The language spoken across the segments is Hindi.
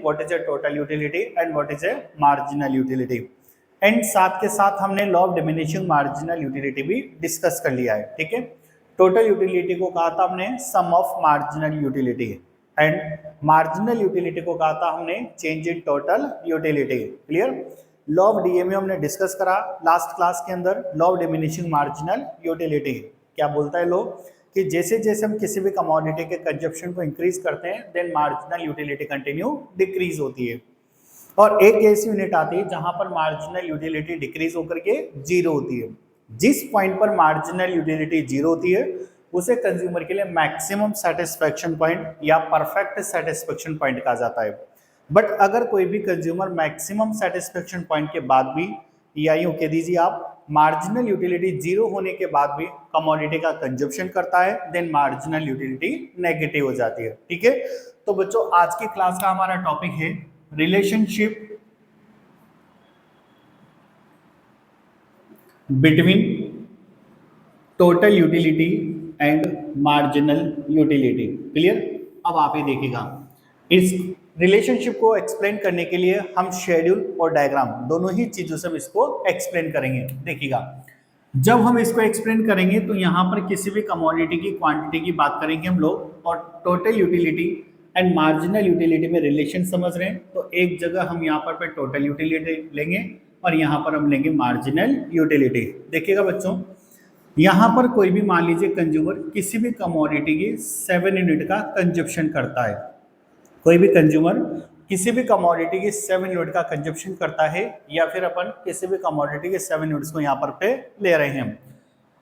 What is a total utility and what is a marginal utility. And साथ के साथ हमने law of diminishing marginal utility भी डिस्कस कर लिया है। ठीक है, टोटल यूटिलिटी को कहा था हमने sum of marginal utility and marginal utility को कहा था हमने change in total utility. Clear. Law of DMU हमने डिस्कस करा लास्ट क्लास के अंदर। Law of diminishing marginal utility क्या बोलता है लॉ कि जैसे जैसे हम किसी भी कमोडिटी के कंजप्शन को इंक्रीज करते हैं then marginal utility continue decrease होती है। और एक ऐसी यूनिट आती है जहां पर मार्जिनल यूटिलिटी डिक्रीज होकर के जीरो होती है। जिस पॉइंट पर मार्जिनल यूटिलिटी जीरो होती है उसे कंज्यूमर के लिए मैक्सिमम सेटिस्फेक्शन पॉइंट या परफेक्ट सेटिस्फेक्शन पॉइंट कहा जाता है। बट अगर कोई भी कंज्यूमर मैक्सिमम सेटिस्फेक्शन पॉइंट के बाद भी या यूं कह दीजिए आप मार्जिनल यूटिलिटी जीरो होने के बाद भी कमोडिटी का कंजप्शन करता है देन मार्जिनल यूटिलिटी नेगेटिव हो जाती है। ठीक है, तो बच्चों आज की क्लास का हमारा टॉपिक है relationship between total utility and marginal utility. Clear. अब आप ये देखिएगा इस रिलेशनशिप को एक्सप्लेन करने के लिए हम शेड्यूल और डायग्राम दोनों ही चीजों से हम इसको एक्सप्लेन करेंगे। देखिएगा जब हम इसको एक्सप्लेन करेंगे तो यहाँ पर किसी भी कमोडिटी की क्वांटिटी की बात करेंगे हम लोग और total utility and marginal utility में रिलेशन समझ रहे हैं तो एक जगह हम यहाँ पर टोटल यूटिलिटी लेंगे और यहाँ पर हम लेंगे मार्जिनल यूटिलिटी। देखिएगा बच्चों यहाँ पर कोई भी मान लीजिए कंज्यूमर किसी भी कमोडिटी की 7 यूनिट का कंजप्शन करता है। कोई भी कंज्यूमर किसी भी कमोडिटी की 7 यूनिट का कंजप्शन करता है या फिर अपन किसी भी कमोडिटी के 7 यूनिट्स को यहाँ पर पे ले रहे हैं।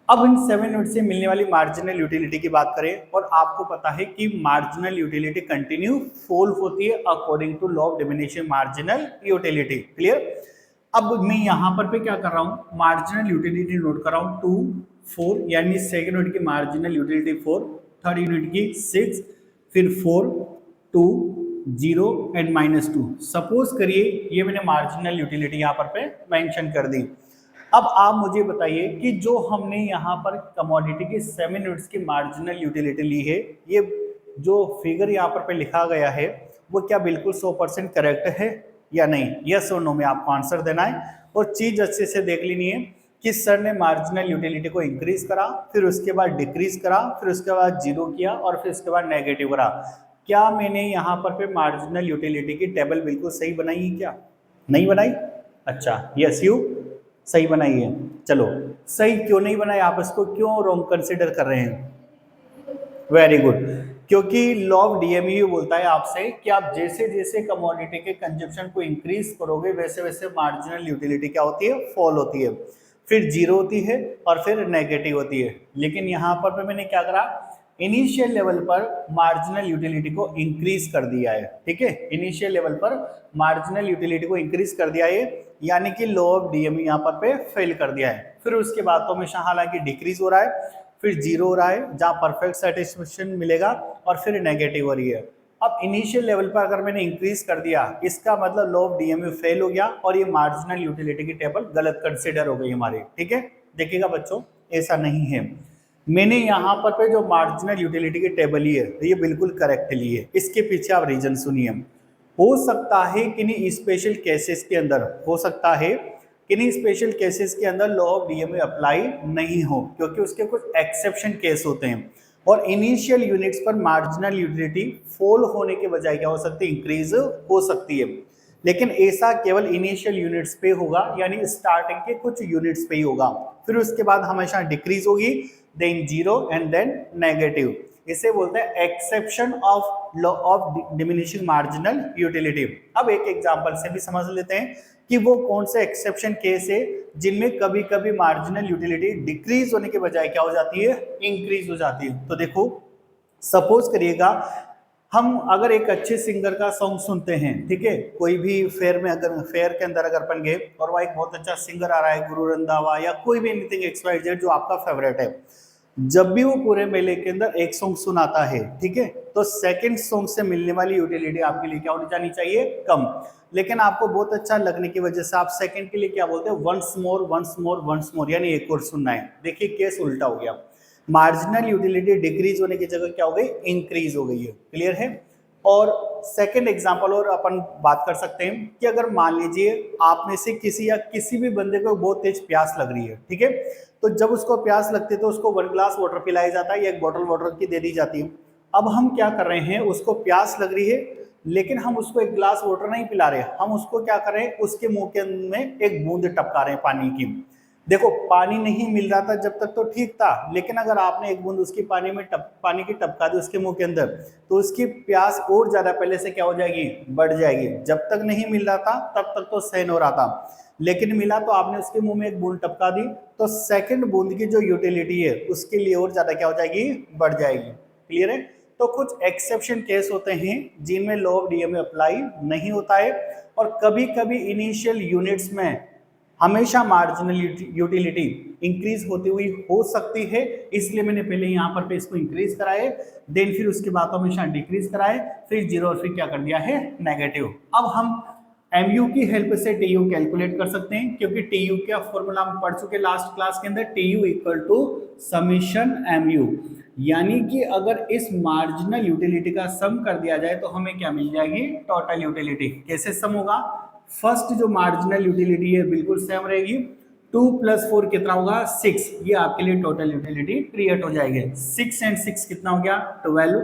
अब इन 7 यूनिट से मिलने वाली मार्जिनल यूटिलिटी की बात करें और आपको पता है कि मार्जिनल यूटिलिटी कंटिन्यू फॉल होती है according to law of diminishing marginal utility. Clear. अब मैं यहाँ पर पे क्या कर रहा हूँ मार्जिनल यूटिलिटी नोट कर रहा हूँ 2 4 यानी सेकेंड यूनिट की मार्जिनल यूटिलिटी 4, थर्ड यूनिट की 6, फिर 4 2 0 एंड -2। सपोज करिए ये मैंने मार्जिनल यूटिलिटी यहाँ पर पे मेंशन कर दी। अब आप मुझे बताइए कि जो हमने यहाँ पर कमोडिटी की 7 यूनिट्स की मार्जिनल यूटिलिटी ली है ये जो फिगर यहाँ पर पे लिखा गया है वो क्या बिल्कुल 100% करेक्ट है या नहीं। यस और नो में आपको आंसर देना है और चीज अच्छे से देख लेनी है कि सर ने मार्जिनल यूटिलिटी को इंक्रीज करा फिर उसके बाद डिक्रीज करा फिर उसके बाद जीरो किया और फिर उसके बाद नेगेटिव करा। क्या मैंने यहाँ पर मार्जिनल यूटिलिटी की टेबल बिल्कुल सही बनाई है क्या? नहीं बनाई? अच्छा यस यू सही बनाई है। चलो सही क्यों नहीं बनाई आप इसको क्यों रॉन्ग कंसिडर कर रहे हैं? वेरी गुड, क्योंकि लॉ ऑफ डीएमयू बोलता है आपसे कि आप जैसे जैसे कमोडिटी के कंजप्शन को इंक्रीज करोगे वैसे वैसे मार्जिनल यूटिलिटी क्या होती है? फॉल होती है, फिर जीरो होती है और फिर नेगेटिव होती है। लेकिन यहाँ पर मैंने क्या करा इनिशियल लेवल पर मार्जिनल यूटिलिटी को इंक्रीज कर दिया है। ठीक है, इनिशियल लेवल पर मार्जिनल यूटिलिटी को इंक्रीज कर दिया है यानी कि लॉ ऑफ डीएमयू यहाँ पर पे फेल कर दिया है। फिर उसके बाद तो हमेशा हालांकि डिक्रीज हो रहा है फिर जीरो हो रहा है जहाँ परफेक्ट सेटिस्फेक्शन मिलेगा और फिर नेगेटिव हो रही है। अब इनिशियल लेवल पर अगर मैंने इंक्रीज कर दिया इसका मतलब लॉ ऑफ डीएमयू फेल हो गया और ये मार्जिनल यूटिलिटी की टेबल गलत कंसिडर हो गई हमारी। ठीक है, देखिएगा बच्चों ऐसा नहीं है। मैंने यहाँ पर पे जो मार्जिनल यूटिलिटी की टेबल ली है ये बिल्कुल करेक्ट ली है। इसके पीछे आप रीजन सुनिए। हो सकता है किन्हीं स्पेशल केसेस के अंदर हो सकता है किन्हीं स्पेशल केसेस के अंदर लॉ ऑफ डीएमयू अप्लाई नहीं हो क्योंकि उसके कुछ एक्सेप्शन केस होते हैं और इनिशियल यूनिट्स पर मार्जिनल यूटिलिटी फॉल होने के बजाय क्या हो सकती है? इंक्रीज हो सकती है। लेकिन ऐसा केवल इनिशियल यूनिट्स पे होगा यानी स्टार्टिंग के कुछ यूनिट्स पे ही होगा फिर उसके बाद हमेशा डिक्रीज होगी then zero and then negative. इसे बोलते हैं exception of law of diminishing marginal utility. अब एक एग्जांपल से भी समझ लेते हैं कि वो कौन से एक्सेप्शन केस है जिनमें कभी कभी मार्जिनल यूटिलिटी डिक्रीज होने के बजाय क्या हो जाती है? इंक्रीज हो जाती है। तो देखो सपोज करिएगा हम अगर एक अच्छे सिंगर का सॉन्ग सुनते हैं, ठीक है, कोई भी फेयर में अगर फेयर के अंदर अगर अपन गए और वह एक बहुत अच्छा सिंगर आ रहा है गुरु रंधावा या कोई भी एनीथिंग XYZ जो आपका फेवरेट है, जब भी वो पूरे मेले के अंदर एक सॉन्ग सुनाता है, ठीक है, तो सेकंड सॉन्ग से मिलने वाली यूटिलिटी आपके लिए क्या होनी जानी चाहिए? कम। लेकिन आपको बहुत अच्छा लगने की वजह से आप सेकंड के लिए क्या बोलते हैं? Once more once more once more, यानी एक और सुनना है। देखिए केस उल्टा हो गया, मार्जिनल यूटिलिटी डिक्रीज होने की जगह क्या हो गई? इंक्रीज हो गई है। क्लियर है? और सेकंड एग्जांपल और अपन बात कर सकते हैं कि अगर मान लीजिए आप में से किसी या किसी भी बंदे को बहुत तेज प्यास लग रही है, ठीक है, तो जब उसको प्यास लगती है तो उसको 1 ग्लास वाटर पिलाया जाता है या 1 बॉटल वाटर की दे दी जाती है। अब हम क्या कर रहे हैं, उसको प्यास लग रही है लेकिन हम उसको 1 ग्लास वाटर नहीं पिला रहे, हम उसको क्या कर रहे हैं, उसके मुंह के में एक बूंद टपका रहे हैं पानी की। देखो पानी नहीं मिल रहा था जब तक तो ठीक था, लेकिन अगर आपने एक बूंद उसकी पानी की टपका दी उसके मुंह के अंदर, तो उसकी प्यास और ज्यादा पहले से क्या हो जाएगी, बढ़ जाएगी। जब तक नहीं मिल रहा था तब तक तो सहन हो रहा था, लेकिन मिला तो आपने उसके मुंह में एक बूंद टपका दी, तो सेकंड बूंद की जो यूटिलिटी है उसके लिए और ज्यादा क्या हो जाएगी, बढ़ जाएगी। क्लियर है? तो कुछ एक्सेप्शन केस होते हैं जिनमें लॉ ऑफ डीएमए अप्लाई नहीं होता है, और कभी कभी इनिशियल यूनिट्स में हमेशा मार्जिनल यूटिलिटी इंक्रीज होती हुई हो सकती है, इसलिए मैंने पहले यहाँ पर पे इसको इंक्रीज कराए, देन फिर उसके बाद हमेशा डिक्रीज कराए, फिर जीरो और फिर क्या कर दिया है, नेगेटिव। अब हम एमयू की हेल्प से टीयू कैलकुलेट कर सकते हैं, क्योंकि टीयू का फॉर्मूला हम पढ़ चुके लास्ट क्लास के अंदर, TU equal to summation MU. यानी कि अगर इस मार्जिनल यूटिलिटी का सम कर दिया जाए तो हमें क्या मिल जाएगी, टोटल यूटिलिटी। कैसे सम होगा, फर्स्ट जो मार्जिनल यूटिलिटी है बिल्कुल सेम रहेगी, 2 + 4 कितना होगा, 6, ये आपके लिए टोटल यूटिलिटी क्रिएट हो जाएगी। 6 एंड 6 कितना हो गया, 12,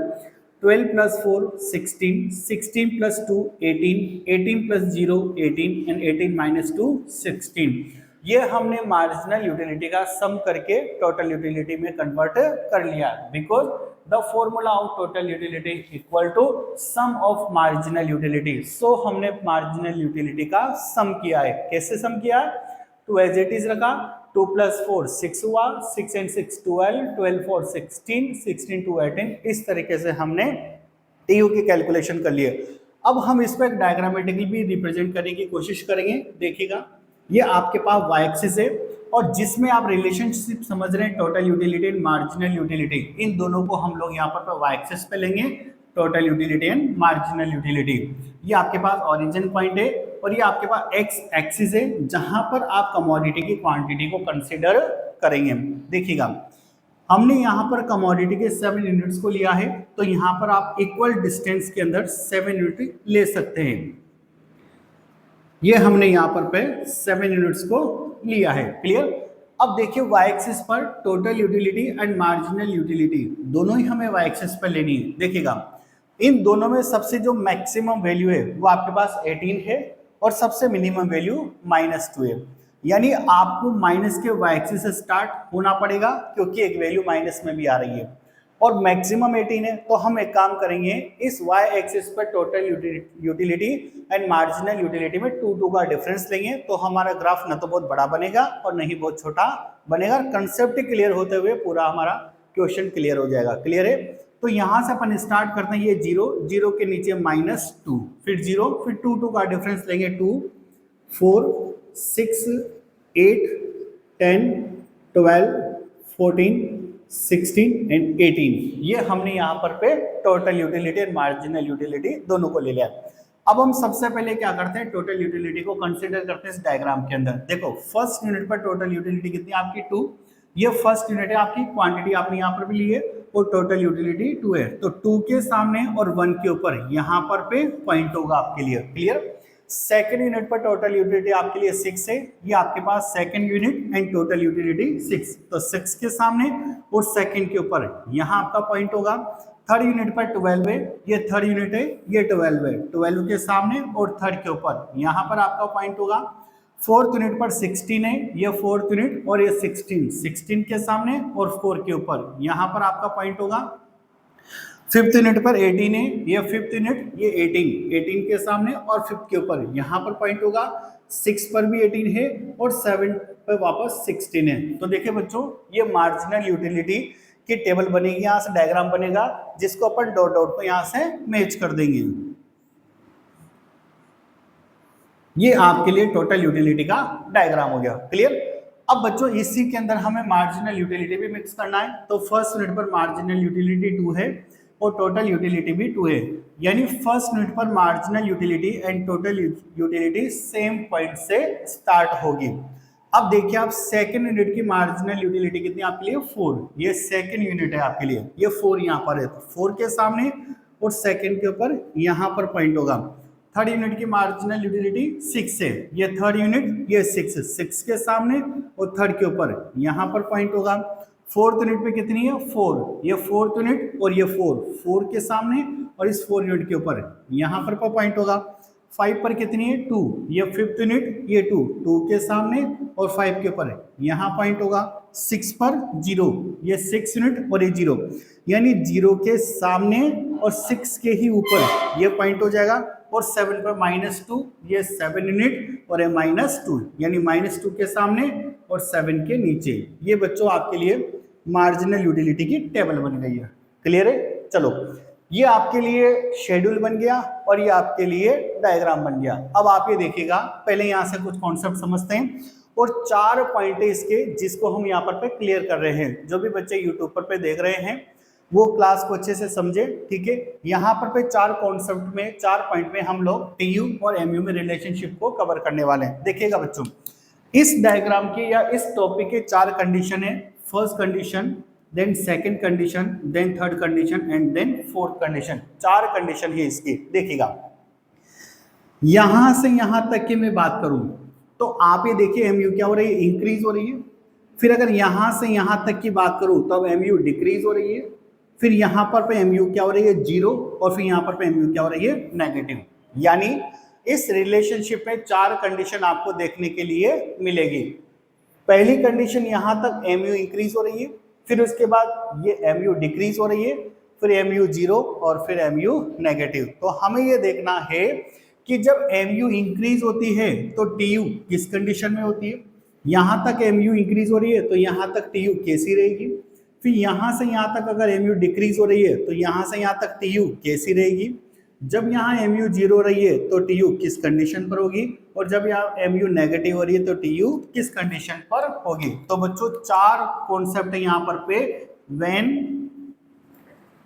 12 + 4 16, 16 + 2 18, 18 + 0 18 एंड 18 - 2 16। ये हमने मार्जिनल यूटिलिटी का सम करके टोटल यूटिलिटी में कन्वर्ट कर लिया, because the formula of total utility equal to sum of marginal utility. So हमने मार्जिनल यूटिलिटी का सम किया है। कैसे सम किया, तो एज इट इज रखा, 2 + 4 6 हुआ, 6 एंड 6 12, 12 4 16, 16 2 18, इस तरीके से हमने टीयू की कैलकुलेशन कर लिए। अब हम इसको एक डायग्रामेटिकली भी रिप्रेजेंट करने की कोशिश करेंगे। देखिएगा, ये आपके पास वाई एक्सिस है और जिसमें आप रिलेशनशिप समझ रहे हैं total utility and marginal utility, इन दोनों को हम लोग यहाँ पर वाई एक्सिस पे लेंगे, total utility and marginal utility. ये आपके पास ओरिजिन पॉइंट है और ये आपके पास एक्स एक्सिस है जहां पर आप कमोडिटी की क्वांटिटी को कंसीडर करेंगे। देखिएगा, हमने यहाँ पर कमोडिटी के 7 यूनिट्स को लिया है, तो यहाँ पर आप इक्वल डिस्टेंस के अंदर 7 यूनिट ले सकते हैं। ये हमने यहाँ पर 7 यूनिट्स को लिया है। क्लियर? अब देखिए, वाई एक्सिस पर total utility and marginal utility दोनों ही हमें वाई एक्सिस पर लेनी है। देखिएगा, इन दोनों में सबसे जो मैक्सिमम वैल्यू है वो आपके पास 18 है और सबसे मिनिमम वैल्यू -2 है। यानी आपको माइनस के वाई एक्सिस से स्टार्ट होना पड़ेगा, क्योंकि एक वैल्यू माइनस में भी आ रही है और मैक्सिमम 18 है। तो हम एक काम करेंगे, इस वाई एक्सिस पर total utility and marginal utility में 2 का डिफरेंस लेंगे, तो हमारा ग्राफ न तो बहुत बड़ा बनेगा और न ही बहुत छोटा बनेगा। कंसेप्ट क्लियर होते हुए पूरा हमारा क्वेश्चन क्लियर हो जाएगा। क्लियर है? तो यहां से अपन स्टार्ट करते हैं, ये 0, 0 के नीचे -2, फिर 0, फिर 2 का डिफरेंस लेंगे, 2 4 6 8 10 12 14 16 एंड 18। ये हमने यहाँ पर टोटल यूटिलिटी और मार्जिनल यूटिलिटी दोनों को ले लिया। अब हम सबसे पहले क्या करते हैं, टोटल यूटिलिटी को कंसीडर करते हैं इस डायग्राम के अंदर। देखो, फर्स्ट यूनिट पर टोटल यूटिलिटी कितनी है आपकी, 2। ये फर्स्ट यूनिट है आपकी, क्वांटिटी आपने यहाँ पर भी ली है और टोटल यूटिलिटी 2 है। तो 2 के सामने और 1 के ऊपर यहाँ पर पॉइंट होगा आपके लिए। क्लियर? सेकेंड यूनिट पर टोटल यूटिलिटी आपके लिए 6 है, ये आपके पास second unit and total utility 6। तो 6 के सामने और सेकेंड के ऊपर यहाँ आपका पॉइंट होगा। थर्ड यूनिट पर 12 है, ये थर्ड यूनिट है, ये 12 है, 12 के सामने और थर्ड के ऊपर यहाँ पर आपका पॉइंट होगा। फोर्थ यूनिट पर 16 है, ये फोर्थ यूनिट और ये 16 के सामने और 4 के ऊपर यहाँ पर आपका पॉइंट होगा। फिफ्थ यूनिट पर 18 है, ये फिफ्थ यूनिट, ये 18 के सामने और फिफ्थ के ऊपर यहाँ पर पॉइंट होगा। 6 पर भी 18 है और 7 पर वापस 16 है। तो देखिए बच्चों, ये मार्जिनल यूटिलिटी की टेबल बनेगी, यहाँ से डायग्राम बनेगा जिसको अपन डॉट डॉट को यहाँ से मैच कर देंगे। ये आपके लिए टोटल यूटिलिटी का डायग्राम हो गया। क्लियर? अब बच्चों, इसी के अंदर हमें मार्जिनल यूटिलिटी भी मिक्स करना है। तो फर्स्ट यूनिट पर मार्जिनल यूटिलिटी 2 है और टोटल यूटिलिटी भी 2 है, यानी फर्स्ट यूनिट पर marginal utility and total utility same point से स्टार्ट होगी। अब देखिए, आप सेकंड यूनिट की मार्जिनल यूटिलिटी कितनी आपके लिए, 4। ये सेकंड यूनिट है आपके लिए, ये 4 यहाँ पर है। 4 के सामने और सेकंड के ऊपर यहाँ पर पॉइंट होगा। थर्ड यूनिट की मार्जिनल यूटिलिटी 6 है, ये थर्ड यूनिट, ये 6 के सामने और थर्ड के ऊपर यहाँ पर पॉइंट होगा। फोर्थ यूनिट पे कितनी है 4, ये फोर्थ यूनिट और ये 4 के सामने और इस 4 यूनिट के ऊपर यहाँ पर पॉइंट होगा। 5 पर कितनी है 2, ये फिफ्थ यूनिट, ये 2 के सामने और 5 के ऊपर यहाँ पॉइंट होगा। 6 पर 0, ये 6 यूनिट और ये 0, यानी 0 के सामने और 6 के ही ऊपर ये पॉइंट हो जाएगा। और 7 पर -2, ये 7 यूनिट और ये -2, यानी -2 के सामने और 7 के नीचे। ये बच्चों आपके लिए मार्जिनल यूटिलिटी की टेबल बन गई है। क्लियर है? चलो, ये आपके लिए शेड्यूल बन गया और ये आपके लिए डायग्राम बन गया। अब आप ये देखिएगा, पहले यहाँ से कुछ कॉन्सेप्ट समझते हैं और 4 पॉइंट है इसके जिसको हम यहाँ पर क्लियर कर रहे हैं। जो भी बच्चे यूट्यूब पर देख रहे हैं वो क्लास को अच्छे से समझे, ठीक है। यहाँ पर 4 कॉन्सेप्ट में, 4 पॉइंट में हम लोग टीयू और एमयू में रिलेशनशिप को कवर करने वाले हैं। देखिएगा बच्चों, इस डायग्राम के या इस टॉपिक के 4 कंडीशन है। First condition, then second condition, then third condition and then fourth condition. 4 condition है इसकी। देखिएगा, यहां से यहां तक की मैं बात करूं तो आप ये देखिए एमयू क्या हो रही है, इंक्रीज हो रही है। फिर अगर यहां से यहां तक की बात करूं तो अब एमयू डिक्रीज हो रही है। फिर यहां पर एमयू क्या हो रही है 0 और फिर यहां पर एमयू क्या हो रही है नेगेटिव। यानी इस रिलेशनशिप में 4 कंडीशन आपको देखने के लिए मिलेगी। पहली कंडीशन यहां तक एमयू इंक्रीज हो रही है, फिर उसके बाद ये एमयू डिक्रीज हो रही है, फिर एमयू 0 और फिर एमयू नेगेटिव। तो हमें ये देखना है कि जब एमयू इंक्रीज होती है तो टीयू किस कंडीशन में होती है। यहां तक एमयू इंक्रीज हो रही है तो यहां तक टीयू कैसी रहेगी। फिर यहां से यहां तक अगर एमयू डिक्रीज हो रही है तो यहां से यहां तक टीयू कैसी रहेगी। जब यहाँ एमयू 0 हो रही है तो टीयू किस कंडीशन पर होगी, और जब यहाँ एमयू नेगेटिव हो रही है तो टीयू किस कंडीशन पर होगी। तो बच्चों 4 कॉन्सेप्ट है यहाँ पर व्हेन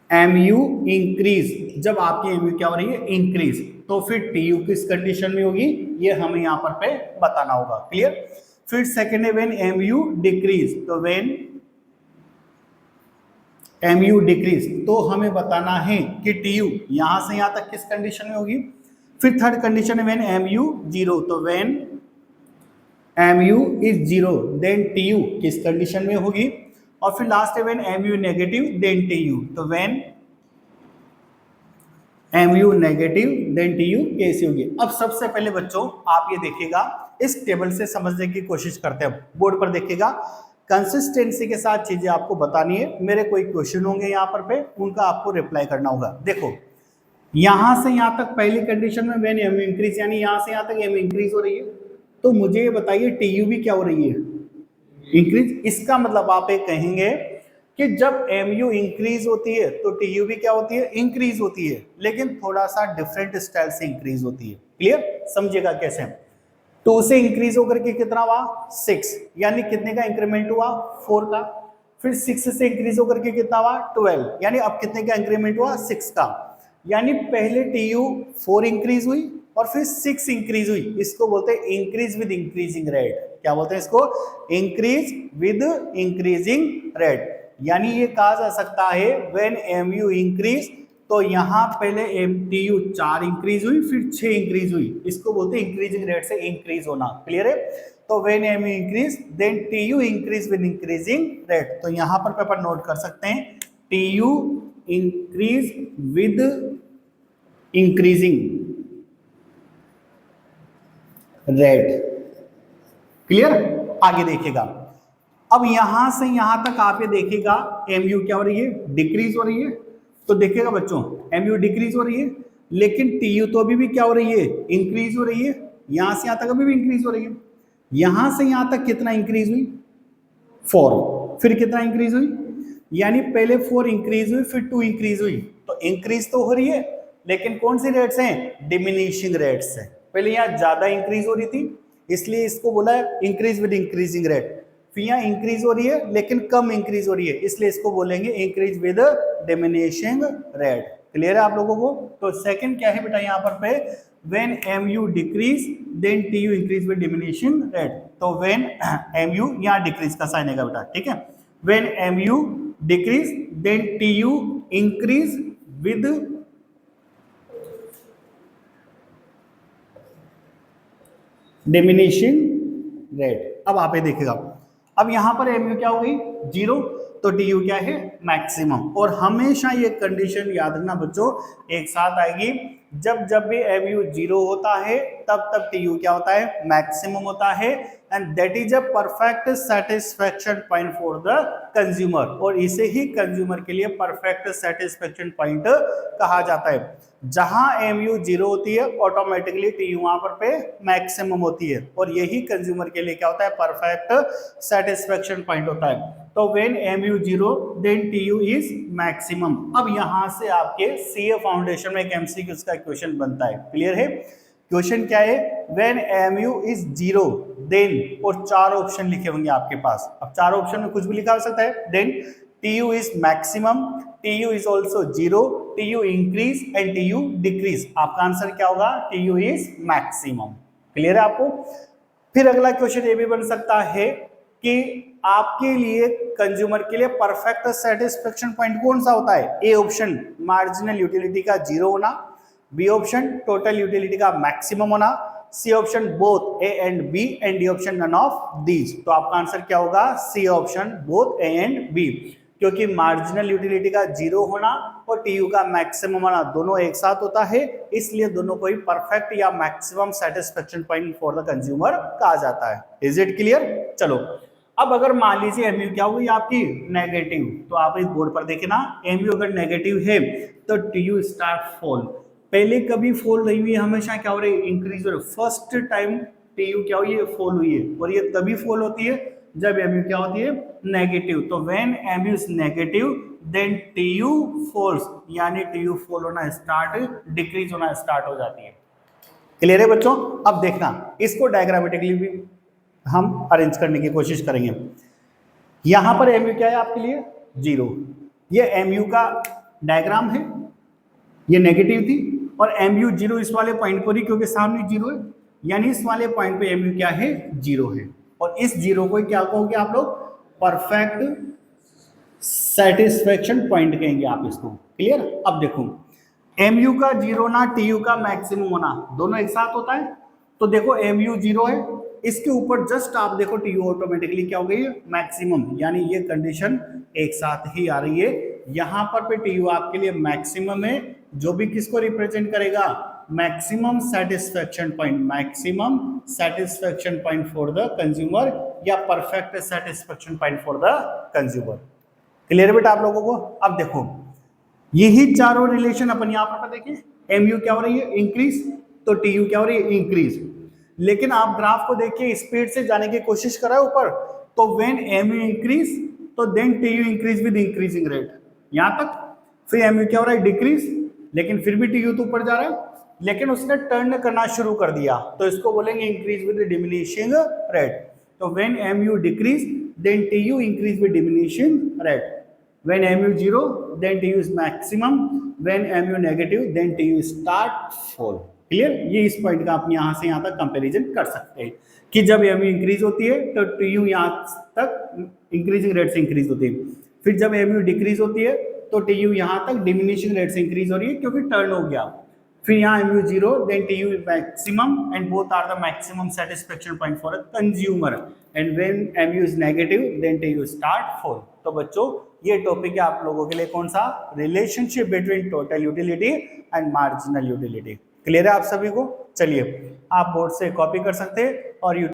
एमयू इंक्रीज, जब आपकी एमयू क्या हो रही है इंक्रीज, तो फिर टीयू किस कंडीशन में होगी ये हमें यहाँ पर बताना होगा। क्लियर? फिर सेकेंड है व्हेन एमयू डिक्रीज, तो व्हेन एमयू डिक्रीज तो हमें बताना है कि टीयू यहां से यहां तक किस कंडीशन में होगी। फिर थर्ड कंडीशन है व्हेन एमयू 0, तो when MU is 0 then TU किस कंडीशन में होगी। और फिर लास्ट है when MU negative then TU, तो when MU negative then TU कैसी होगी। अब सबसे पहले बच्चों आप ये देखिएगा, इस टेबल से समझने की कोशिश करते हैं। बोर्ड पर देखिएगा, कंसिस्टेंसी के साथ चीजें आपको बतानी है। मेरे कोई क्वेश्चन होंगे यहाँ पर उनका आपको रिप्लाई करना होगा। देखो, यहां से यहां तक पहली कंडीशन में व्हेन एमयू इंक्रीज, यानी यहां से यहां तक एमयू इंक्रीज हो रही है, तो मुझे ये बताइए टीयू भी क्या हो रही है इंक्रीज। इसका मतलब आप एक कहेंगे कि जब एमयू इंक्रीज होती है तो टीयू भी क्या होती है इंक्रीज होती है, लेकिन थोड़ा सा डिफरेंट स्टाइल से इंक्रीज होती है। क्लियर? समझिएगा कैसे। 2 से इंक्रीज होकर के कितना हुआ 6, यानी कितने का इंक्रीमेंट हुआ 4 का। फिर 6 से इंक्रीज होकर के कितना हुआ 12, यानी अब कितने का इंक्रीमेंट हुआ 6 का। यानी पहले टीयू 4 इंक्रीज हुई और फिर 6 इंक्रीज हुई। इसको बोलते हैं इंक्रीज विद इंक्रीजिंग रेट। क्या बोलते हैं इसको? Increase with increasing rate. यानी ये कहा जा सकता है व्हेन एमयू इंक्रीज, तो यहाँ पहले टीयू 4 इंक्रीज हुई फिर 6 इंक्रीज हुई। इसको बोलते हैं इंक्रीजिंग रेट से इंक्रीज होना। क्लियर है? तो when MU increase then TU increase with increasing rate. तो यहाँ पर पेपर नोट कर सकते हैं TU increase with increasing rate. Clear? आगे देखिएगा, अब यहां से यहां तक आप ये देखिएगा एमयू क्या हो रही है डिक्रीज हो रही है। तो देखिएगा बच्चों, एमयू डिक्रीज हो रही है, लेकिन टीयू तो अभी भी क्या हो रही है इंक्रीज हो रही है। यहां से यहां तक अभी भी इंक्रीज हो रही है। यहां से यहां तक कितना इंक्रीज हुई 4, फिर कितना इंक्रीज हुई, यानी पहले 4 इंक्रीज हुई फिर 2 इंक्रीज हुई। तो इंक्रीज तो हो रही है, लेकिन कौन सी रेट्स हैं डिमिनिशिंग रेट्स है। पहले यहां ज्यादा इंक्रीज हो रही थी इसलिए इसको बोला है इंक्रीज विद इंक्रीजिंग रेट। फिर यहाँ इंक्रीज हो रही है लेकिन कम इंक्रीज हो रही है, इसलिए इसको बोलेंगे increase with diminishing rate. Clear है आप लोगों को? तो सेकंड क्या है बेटा यहाँ पर when MU decrease then TU increase with diminishing rate. तो व्हेन एमयू यहाँ डिक्रीज का साइन है बेटा, ठीक है। When MU decrease then TU increase with diminishing rate. अब आप ये देखिएगा, अब यहां पर एमयू क्या हो गई 0, तो टी यू क्या है मैक्सिमम। और हमेशा ये कंडीशन याद रखना बच्चों एक साथ आएगी, जब जब भी एमयू 0 होता है तब तब टी यू क्या होता है मैक्सिमम होता है, and that is a perfect satisfaction point for the consumer. और इसे ही कंज्यूमर के लिए परफेक्ट सेटिस्फेक्शन पॉइंट कहा जाता है। जहां एमयू 0 होती है ऑटोमेटिकली टी यू वहां पर पे मैक्सिमम होती है, और यही कंज्यूमर के लिए क्या होता है परफेक्ट सेटिस्फेक्शन पॉइंट होता है। तो when MU 0 then T U is maximum. अब यहां से आपके सीए फाउंडेशन में एक एमसीक्यू का क्वेश्चन बनता है, क्लियर है। क्वेश्चन क्या है, व्हेन एमयू इज 0 देन, और 4 ऑप्शन लिखे होंगे आपके पास। अब 4 ऑप्शन में कुछ भी लिखा हो सकता है। Then T U is maximum, T U is also 0, T U increase and T U decrease. आपका आंसर क्या होगा, T U is maximum. Clear है आपको। फिर अगला क्वेश्चन ये भी बन सकता है कि आपके लिए कंज्यूमर के लिए परफेक्ट सेटिस्फेक्शन पॉइंट कौन सा होता है। ए ऑप्शन मार्जिनल यूटिलिटी का 0 होना, बी ऑप्शन टोटल यूटिलिटी का मैक्सिमम होना, C option both A and B, and D option none of these. तो आपका आंसर क्या होगा, C option both A and B, क्योंकि मार्जिनल यूटिलिटी का 0 होना और टीयू का मैक्सिमम होना दोनों एक साथ होता है, इसलिए दोनों को ही परफेक्ट या maximum satisfaction point for the consumer कहा जाता है। Is it clear. चलो अब अगर मान लीजिए एमयू क्या हुई आपकी नेगेटिव, तो आप इस बोर्ड पर देखें ना, एमयू अगर नेगेटिव है तो टीयू स्टार्ट फॉल। पहले कभी फॉल नहीं हुई, हमेशा क्या हो रही है इंक्रीज हो रही है। फर्स्ट टाइम टीयू क्या हुई है फॉल हुई है, और ये तभी फॉल होती है जब एमयू क्या होती है नेगेटिव। तो when MU is negative then TU falls, यानी टीयू फॉल होना स्टार्ट, डिक्रीज होना स्टार्ट हो जाती है। क्लियर है बच्चों। अब देखना इसको डायग्रामेटिकली भी हम अरेंज करने की कोशिश करेंगे। यहां पर एमयू क्या है आपके लिए 0, ये एमयू का डायग्राम है, ये नेगेटिव थी और एमयू 0 इस वाले पॉइंट पर ही, क्योंकि सामने 0 है, यानी इस वाले पॉइंट पे एमयू क्या है 0 है, और इस 0 को क्या कहोगे आप लोग परफेक्ट सेटिस्फेक्शन पॉइंट कहेंगे आप इसको। क्लियर। अब देखो एमयू का 0 ना टीयू का मैक्सिमम होना दोनों एक साथ होता है। तो देखो एमयू 0 है, इसके ऊपर जस्ट आप देखो टीयू ऑटोमेटिकली क्या हो गई है मैक्सिमम, यानी ये कंडीशन एक साथ ही आ रही है। यहां पर पे टीयू आपके लिए मैक्सिमम है, जो भी किसको रिप्रेजेंट करेगा maximum satisfaction point, maximum satisfaction point for the consumer या perfect satisfaction point for the consumer. Clear बेटा आप लोगों को। अब देखो यही चारों रिलेशन अपन यहां पर देखें, एमयू क्या हो रही है इंक्रीज, तो टीयू क्या हो रही है इंक्रीज। लेकिन आप ग्राफ को देखिए स्पीड से जाने की कोशिश कर रहे हो ऊपर, तो व्हेन एमयू इंक्रीज तो then TU increase with increasing rate, यहां तक। फिर एमयू क्या हो रहा है डिक्रीज, लेकिन फिर भी टीयू तो ऊपर जा रहा है, लेकिन उसने टर्न करना शुरू कर दिया, तो इसको बोलेंगे इंक्रीज विद डिमिनिशिंग रेट। तो when MU decrease then TU increase with diminishing rate. When mu 0 then tu is maximum, when mu negative then tu start fall। Clear. ये इस पॉइंट का आप यहां से यहां तक कंपैरिजन कर सकते हैं कि जब mu इंक्रीज होती है तो tu यहां तक इंक्रीजिंग रेट से इंक्रीज होती है, फिर जब mu डिक्रीज होती है तो tu यहां तक डिमिनिशिंग रेट से इंक्रीज हो रही है क्योंकि टर्न हो गया। फिर यहाँ mu 0 then tu maximum and both are the maximum satisfaction point for a consumer, and when mu is negative then tu start fall। तो बच्चों ये टॉपिक है आप लोगों के लिए कौन सा, relationship between total utility and marginal utility. Clear है आप सभी को। चलिए आप बोर्ड से कॉपी कर सकते हैं और